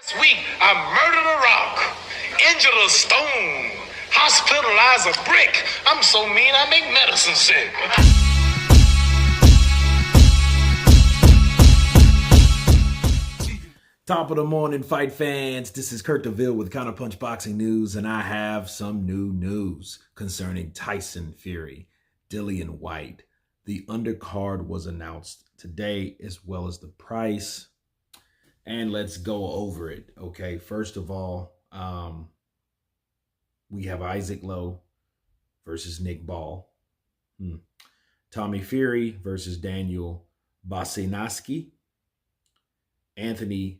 This week, I murdered a rock, injured a stone, hospitalized a brick. I'm so mean, I make medicine sick. Top of the morning, fight fans. This is Kurt DeVille with Counterpunched Boxing News, and I have some new news concerning Tyson Fury, Dillian Whyte. The undercard was announced today, as well as the price. And let's go over it. Okay, first of all, we have Isaac Lowe versus Nick Ball. Tommy Fury versus Daniel Bosinaski. Anthony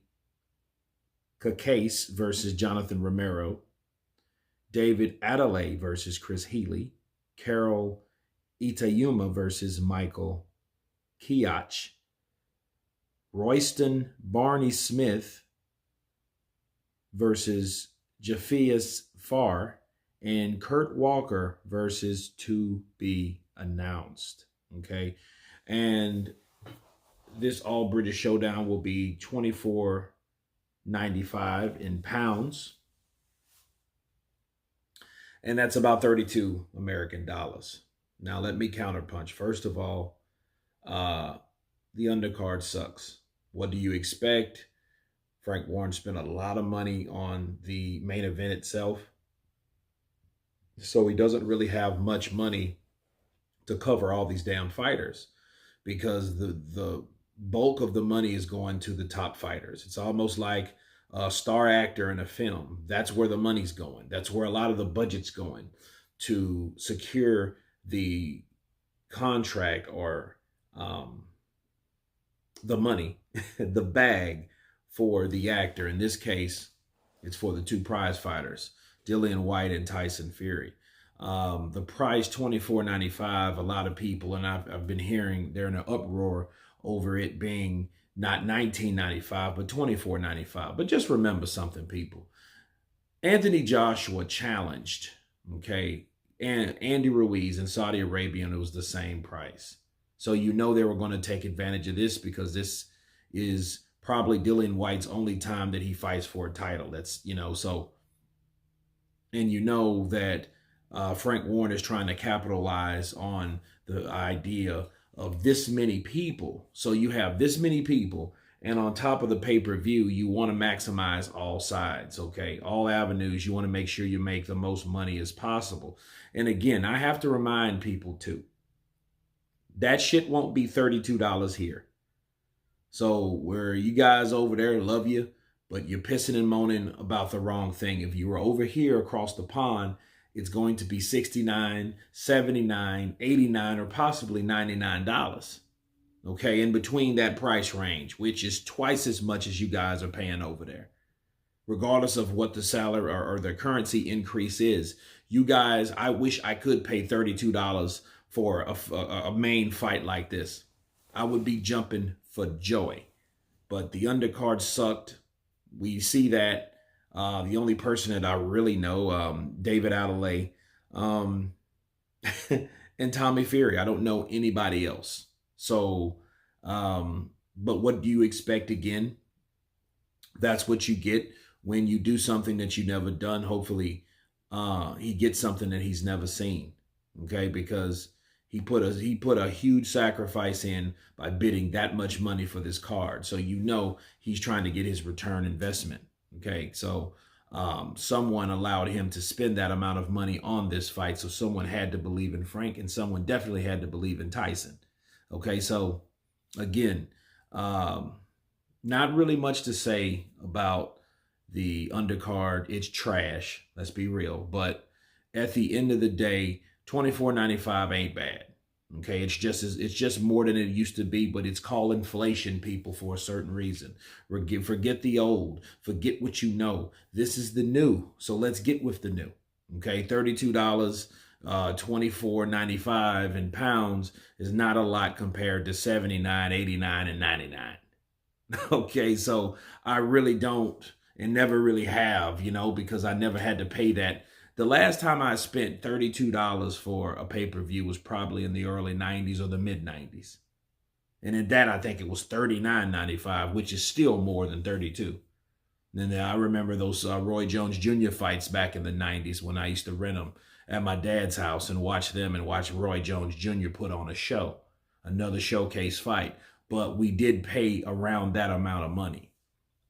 Kakase versus Jonathan Romero. David Adelaide versus Chris Healy. Carol Itayuma versus Michael Kiach. Royston Barney Smith versus Jafias Farr, and Kurt Walker versus To Be Announced. Okay, and this all British showdown will be $24.95 in pounds, and that's about 32 American dollars. Now let me counterpunch. First of all, the undercard sucks. What do you expect? Frank Warren spent a lot of money on the main event itself, so he doesn't really have much money to cover all these damn fighters, because the bulk of the money is going to the top fighters. It's almost like a star actor in a film. That's where the money's going. That's where a lot of the budget's going, to secure the contract or the money, the bag for the actor. In this case, it's for the two prize fighters, Dillian Whyte and Tyson Fury. The price, $24.95. A lot of people, and I've been hearing they're in an uproar over it being not $19.95, but $24.95. But just remember something, people. Anthony Joshua challenged, okay, and Andy Ruiz in Saudi Arabia, and it was the same price. So you know they were going to take advantage of this, because this is probably Dillian Whyte's only time that he fights for a title. That's, so, and you know that Frank Warren is trying to capitalize on the idea of this many people. So you have this many people, and on top of the pay-per-view, you want to maximize all sides, okay? All avenues, you want to make sure you make the most money as possible. And again, I have to remind people too, that shit won't be $32 here. So where you guys over there love you, but you're pissing and moaning about the wrong thing. If you were over here across the pond, it's going to be $69, $79, $89, or possibly $99. Okay, in between that price range, which is twice as much as you guys are paying over there. Regardless of what the salary or the currency increase is, you guys, I wish I could pay $32 for a main fight like this. I would be jumping for joy. But the undercard sucked. We see that. The only person that I really know, David Adelaide, and Tommy Fury. I don't know anybody else. So, but what do you expect again? That's what you get when you do something that you've never done. Hopefully, he gets something that he's never seen. Okay, because he put a huge sacrifice in by bidding that much money for this card. So you know he's trying to get his return investment. Okay, so someone allowed him to spend that amount of money on this fight. So someone had to believe in Frank, and someone definitely had to believe in Tyson. Okay, so again, not really much to say about the undercard. It's trash. Let's be real. But at the end of the day, $24.95 ain't bad. Okay, it's just more than it used to be, but it's called inflation, people, for a certain reason. Forget the old, forget what you know. This is the new, so let's get with the new. Okay, $32, $24.95 in pounds is not a lot compared to $79, $89, and $99. Okay, so I really don't, and never really have, because I never had to pay that. The last time I spent $32 for a pay-per-view was probably in the early 90s or the mid-90s. And in that, I think it was $39.95, which is still more than $32. And then I remember those Roy Jones Jr. fights back in the 90s when I used to rent them at my dad's house and watch them and watch Roy Jones Jr. put on a show, another showcase fight. But we did pay around that amount of money.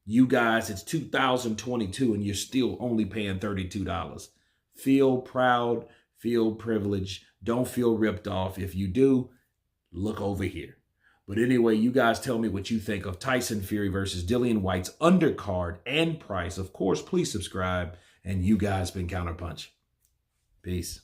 You guys, it's 2022 and you're still only paying $32. Feel proud, feel privileged. Don't feel ripped off. If you do, look over here. But anyway, you guys tell me what you think of Tyson Fury versus Dillian Whyte's undercard and price. Of course, please subscribe. And you guys been Counterpunch. Peace.